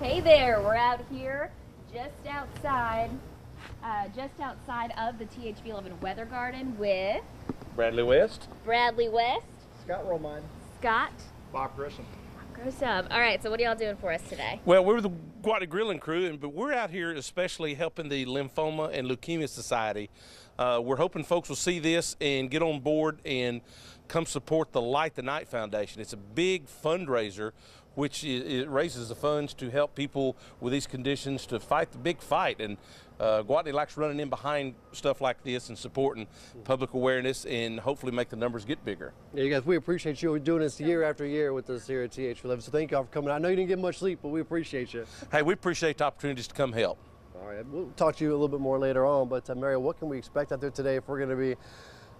Hey there, we're out here just outside of the THV11 Weather Garden with Bradley West. Bradley West. Scott Romine. Scott. Bob Grissom. Grissom. All right, so what are y'all doing for us today? Well, we're the Gwatney Grilling Crew, but we're out here especially helping the Lymphoma and Leukemia Society. We're hoping folks will see this and get on board and come support the Light the Night Foundation. It's a big fundraiser which it raises the funds to help people with these conditions to fight the big fight. And Gwatney likes running in behind stuff like this and supporting public awareness and hopefully make the numbers get bigger. Yeah, you guys, we appreciate you doing this year after year with us here at THV11. So thank y'all for coming. I know you didn't get much sleep, but we appreciate you. Hey, we appreciate the opportunities to come help. All right, we'll talk to you a little bit more later on. But Mary, what can we expect out there today if we're going to be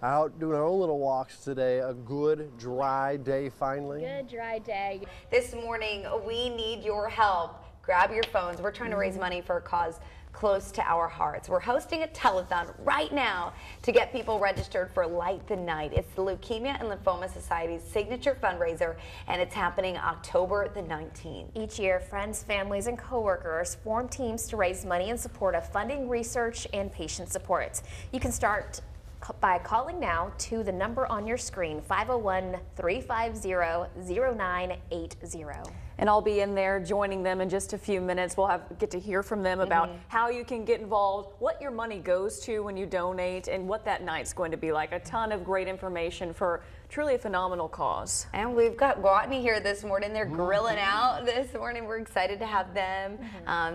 out doing our own little walks today? A good dry day finally. Good dry day. This morning we need your help. Grab your phones. We're trying to raise money for a cause close to our hearts. We're hosting a telethon right now to get people registered for Light the Night. It's the Leukemia and Lymphoma Society's signature fundraiser, and it's happening October the 19th. Each year, friends, families, and coworkers form teams to raise money in support of funding research and patient support. You can start by calling now to the number on your screen, 501-350-0980. And I'll be in there joining them in just a few minutes. We'll get to hear from them about how you can get involved, what your money goes to when you donate, and what that night's going to be like. A ton of great information for truly a phenomenal cause. And we've got Gwatney here this morning. They're grilling out this morning. We're excited to have them.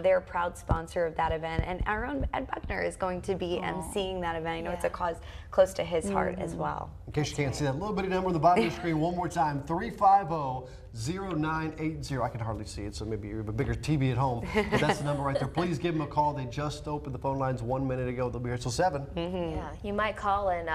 They're a proud sponsor of that event. And our own Ed Buckner is going to be emceeing that event. I know it's a cause close to his heart as well. In case you can't see that little bitty number on the bottom of the screen, one more time, 350-0980. I can hardly see it, so maybe you have a bigger TV at home, but that's the number right there. Please give them a call. They just opened the phone lines 1 minute ago. They'll be here till 7. Yeah, you might call and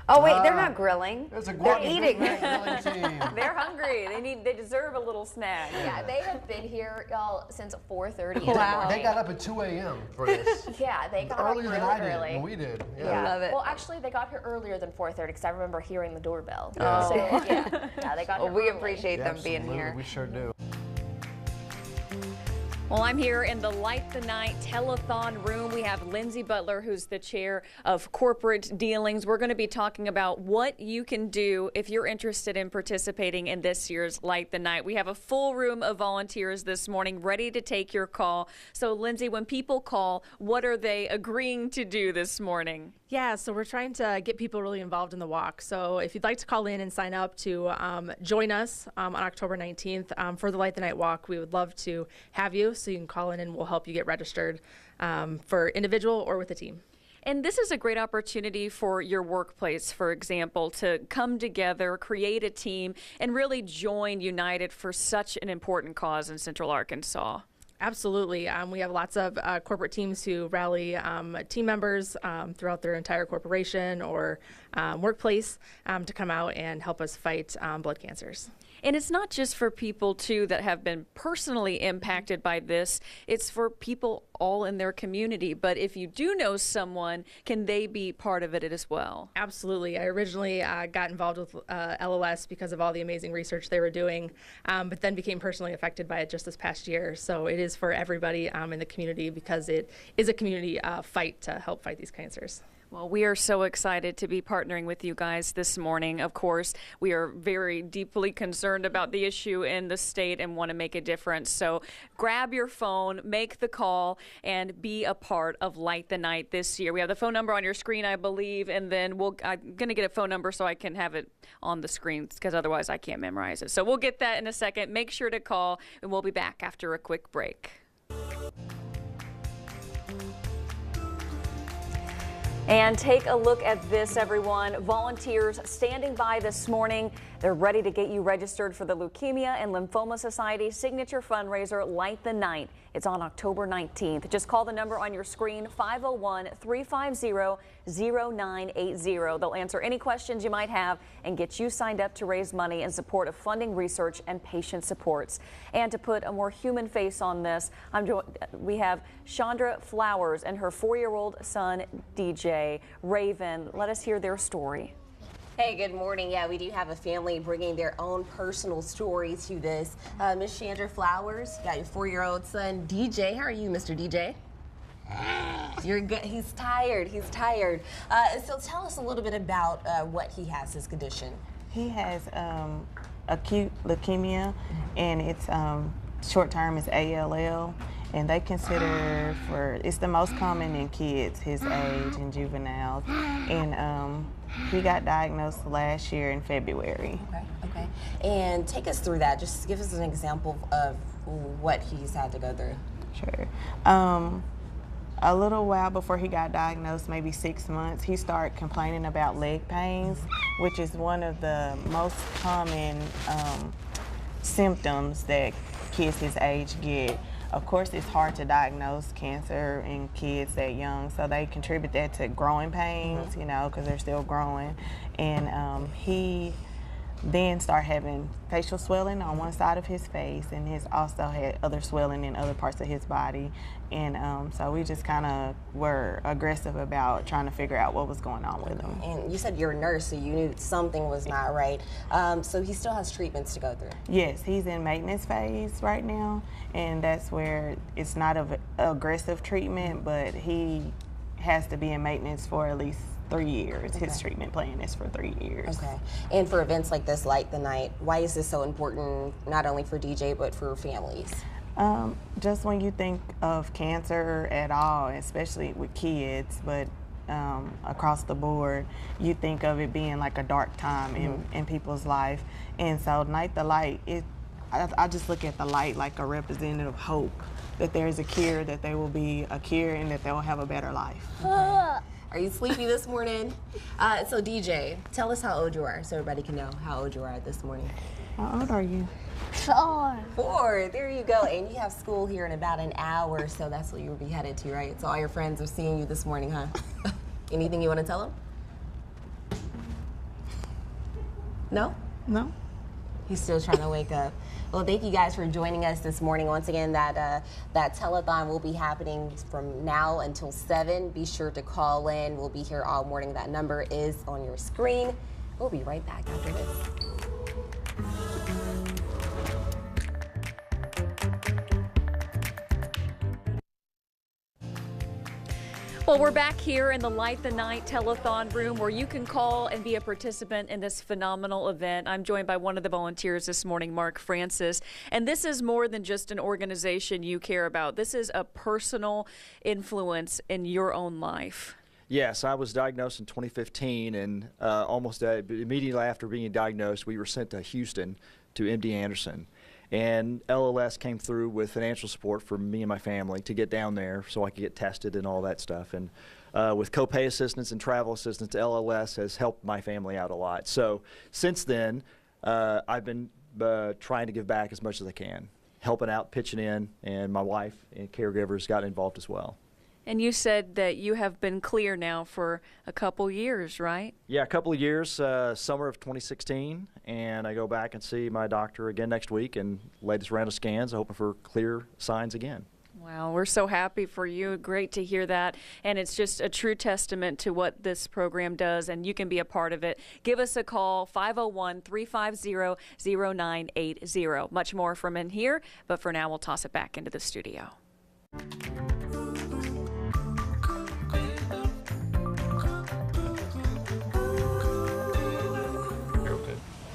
oh wait, they're not grilling. They're eating. They're hungry. They deserve a little snack. yeah, they have been here, y'all, since 4:30. Wow. They got up at 2 a.m. for this. Yeah, they got earlier up than really I did. early. And we did. I love it. Well, actually, they got here earlier than 4:30 because I remember hearing the doorbell. Yeah. So yeah, they got here Well, we early. appreciate them being Absolutely, here. we sure do. Well, I'm here in the Light the Night telethon room. We have Lindsay Butler, who's the chair of corporate dealings. We're going to be talking about what you can do if you're interested in participating in this year's Light the Night. We have a full room of volunteers this morning ready to take your call. So, Lindsay, when people call, what are they agreeing to do this morning? Yeah, so we're trying to get people really involved in the walk. So if you'd like to call in and sign up to join us on October 19th for the Light the Night Walk, we would love to have you. So you can call in and we'll help you get registered for individual or with a team. And this is a great opportunity for your workplace, for example, to come together, create a team, and really join united for such an important cause in Central Arkansas. Absolutely. We have lots of corporate teams who rally team members throughout their entire corporation or workplace to come out and help us fight blood cancers. And it's not just for people, too, that have been personally impacted by this. It's for people all in their community. But if you do know someone, can they be part of it as well? Absolutely. I originally got involved with LOS because of all the amazing research they were doing, but then became personally affected by it just this past year. So it is for everybody in the community because it is a community fight to help fight these cancers. Well, we are so excited to be partnering with you guys this morning. Of course, we are very deeply concerned about the issue in the state and want to make a difference. So grab your phone, make the call, and be a part of Light the Night this year. We have the phone number on your screen, I believe, and then I'm going to get a phone number so I can have it on the screen because otherwise I can't memorize it. So we'll get that in a second. Make sure to call, and we'll be back after a quick break. And take a look at this, everyone. Volunteers standing by this morning. They're ready to get you registered for the Leukemia and Lymphoma Society signature fundraiser, Light the Night. It's on October 19th. Just call the number on your screen, 501-350-0980. They'll answer any questions you might have and get you signed up to raise money in support of funding research and patient supports. And to put a more human face on this, we have Chandra Flowers and her 4-year-old son, DJ Raven. Let us hear their story. Hey, good morning. Yeah, we do have a family bringing their own personal story to this. Miss Chandra Flowers, you got your 4-year-old son, DJ. How are you, Mr. DJ? You're good. He's tired. He's tired. So tell us a little bit about what he has, his condition. He has acute leukemia, and it's short term is ALL, and they consider it's the most common in kids his age and juveniles, and he got diagnosed last year in February. Okay. And take us through that. Just give us an example of what he's had to go through. Sure. A little while before he got diagnosed, maybe 6 months, he started complaining about leg pains, which is one of the most common symptoms that kids his age get. Of course, it's hard to diagnose cancer in kids that young, so they contribute that to growing pains, you know, because they're still growing. And he then started having facial swelling on one side of his face, and he's also had other swelling in other parts of his body. And so we just kind of were aggressive about trying to figure out what was going on with him. And you said you're a nurse, so you knew something was not right. So he still has treatments to go through? Yes, he's in maintenance phase right now, and that's where it's not an aggressive treatment, but he has to be in maintenance for at least 3 years. Okay. His treatment plan is for 3 years. Okay. And for events like this, Light the Night, why is this so important, not only for DJ, but for families? Just when you think of cancer at all, especially with kids, but across the board, you think of it being like a dark time in people's life. And so Night the Light, I just look at the light like a representative of hope, that there's a cure, that there will be a cure, and that they will have a better life. Okay. Are you sleepy this morning? So DJ, tell us how old you are so everybody can know how old you are this morning. How old are you? 4. 4, there you go. And you have school here in about an hour, so that's what you will be headed to, right? So all your friends are seeing you this morning, huh? Anything you want to tell them? No? No. He's still trying to wake up. Well, thank you guys for joining us this morning. Once again, that telethon will be happening from now until 7. Be sure to call in. We'll be here all morning. That number is on your screen. We'll be right back after this. Well, we're back here in the Light the Night telethon room where you can call and be a participant in this phenomenal event. I'm joined by one of the volunteers this morning, Mark Francis. And this is more than just an organization you care about. This is a personal influence in your own life. Yes, I was diagnosed in 2015, and almost immediately after being diagnosed, we were sent to Houston to MD Anderson. And LLS came through with financial support for me and my family to get down there so I could get tested and all that stuff. And with copay assistance and travel assistance, LLS has helped my family out a lot. So since then, I've been trying to give back as much as I can, helping out, pitching in, and my wife and caregivers got involved as well. And you said that you have been clear now for a couple years, right? Yeah, a couple of years, summer of 2016, and I go back and see my doctor again next week and latest round of scans, hoping for clear signs again. Wow, we're so happy for you. Great to hear that. And it's just a true testament to what this program does, and you can be a part of it. Give us a call, 501-350-0980. Much more from in here, but for now, we'll toss it back into the studio.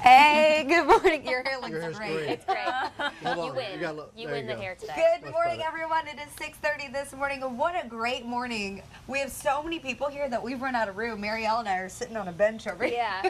Hey, good morning. Your hair looks great. It's great. You win. You win the hair today. Good morning, everyone. It is 6:30 this morning. What a great morning. We have so many people here that we've run out of room. Marielle and I are sitting on a bench over here. Yeah.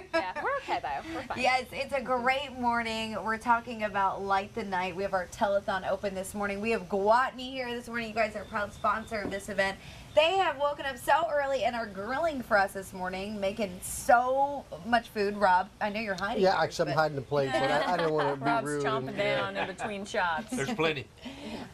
We're okay, though. We're fine. Yes, it's a great morning. We're talking about Light the Night. We have our telethon open this morning. We have Gwatney here this morning. You guys are a proud sponsor of this event. They have woken up so early and are grilling for us this morning, making so much food. Rob, I know you're hiding. Yeah, actually, I'm hiding the plate, but I didn't want to be Rob's rude. chomping down in between shots. There's plenty.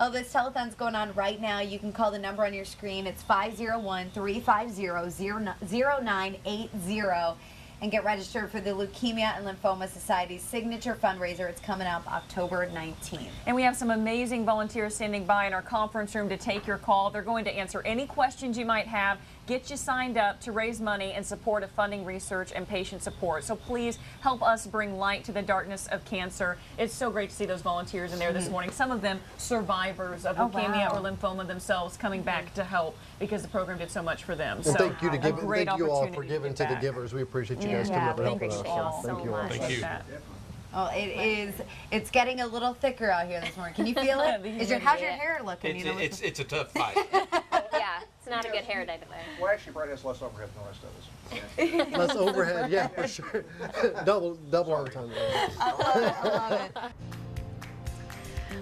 Oh, this telethon's going on right now. You can call the number on your screen. It's 501-350-0980. and get registered for the Leukemia and Lymphoma Society's signature fundraiser. It's coming up October 19th. And we have some amazing volunteers standing by in our conference room to take your call. They're going to answer any questions you might have, get you signed up to raise money in support of funding research and patient support. So please help us bring light to the darkness of cancer. It's so great to see those volunteers in there this morning. Some of them survivors of leukemia or lymphoma themselves coming back to help because the program did so much for them. And so thank you to give, great thank you all for opportunity giving to the givers. We appreciate you guys coming up and helping us. Thank you all. Thank you. Oh, it's getting a little thicker out here this morning. Can you feel it? How's your hair looking? It's a tough fight. Yeah, it's not a good hair day today. Well, actually, Brad has less overhead than the rest of us. Less overhead, yeah, for sure. double overtime. I love it.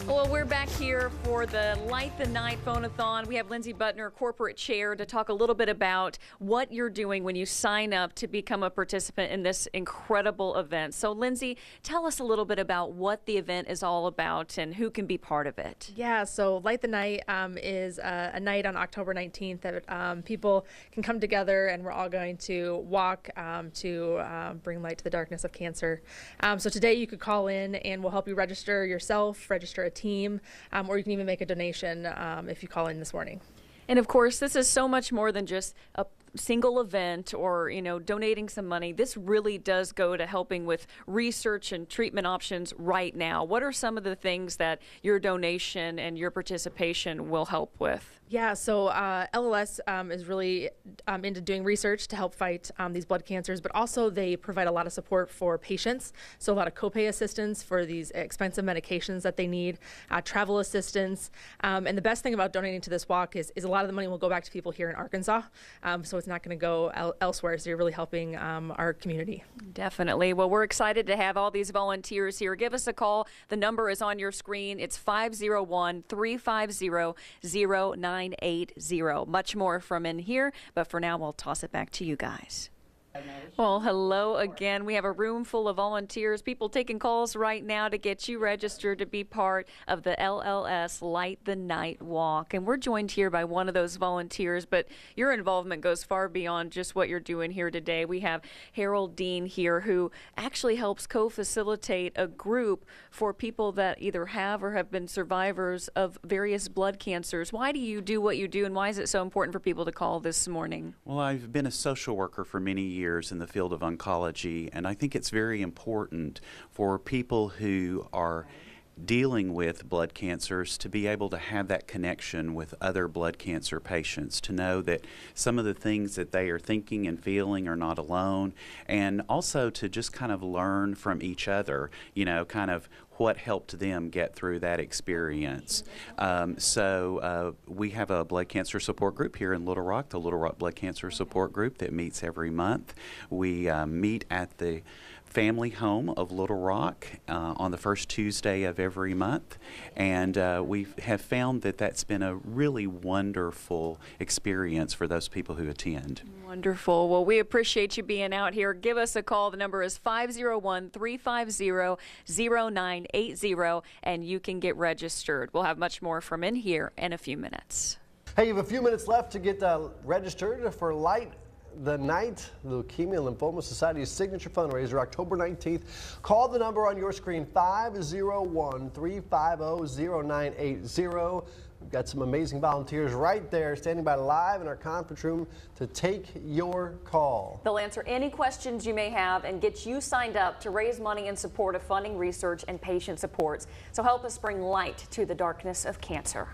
Well, we're back here for the Light the Night Phone-a-thon. We have Lindsay Butner, corporate chair, to talk a little bit about what you're doing when you sign up to become a participant in this incredible event. So, Lindsay, tell us a little bit about what the event is all about and who can be part of it. Yeah, so Light the Night is a night on October 19th that people can come together, and we're all going to walk to bring light to the darkness of cancer. So today you could call in and we'll help you register yourself, register a team, or you can even make a donation if you call in this morning. And of course, this is so much more than just a single event or, donating some money. This really does go to helping with research and treatment options right now. What are some of the things that your donation and your participation will help with? Yeah, so LLS is really into doing research to help fight these blood cancers, but also they provide a lot of support for patients. So a lot of copay assistance for these expensive medications that they need, travel assistance. And the best thing about donating to this walk is a lot of the money will go back to people here in Arkansas. So it's not going to go elsewhere. So you're really helping our community. Definitely. Well, we're excited to have all these volunteers here. Give us a call. The number is on your screen. It's 501-350-0980. Much more from in here, but for now, we'll toss it back to you guys. Well, hello again. We have a room full of volunteers, people taking calls right now to get you registered to be part of the LLS Light the Night Walk. And we're joined here by one of those volunteers, but your involvement goes far beyond just what you're doing here today. We have Harold Dean here, who actually helps co-facilitate a group for people that either have or have been survivors of various blood cancers. Why do you do what you do, and why is it so important for people to call this morning? Well, I've been a social worker for many years in the field of oncology, and I think it's very important for people who are dealing with blood cancers to be able to have that connection with other blood cancer patients, to know that some of the things that they are thinking and feeling are not alone, and also to just kind of learn from each other, kind of what helped them get through that experience. So we have a blood cancer support group here in Little Rock, the Little Rock Blood Cancer Support Group, that meets every month. We meet at the family home of Little Rock on the first Tuesday of every month, and we have found that that's been a really wonderful experience for those people who attend. Wonderful. Well, we appreciate you being out here. Give us a call. The number is 501-350-0980, and you can get registered. We'll have much more from in here in a few minutes. Hey, you have a few minutes left to get registered for Light the Night, the Leukemia and Lymphoma Society's signature fundraiser, October 19th. Call the number on your screen, 501-350-0980. We've got some amazing volunteers right there standing by live in our conference room to take your call. They'll answer any questions you may have and get you signed up to raise money in support of funding research and patient supports. So help us bring light to the darkness of cancer.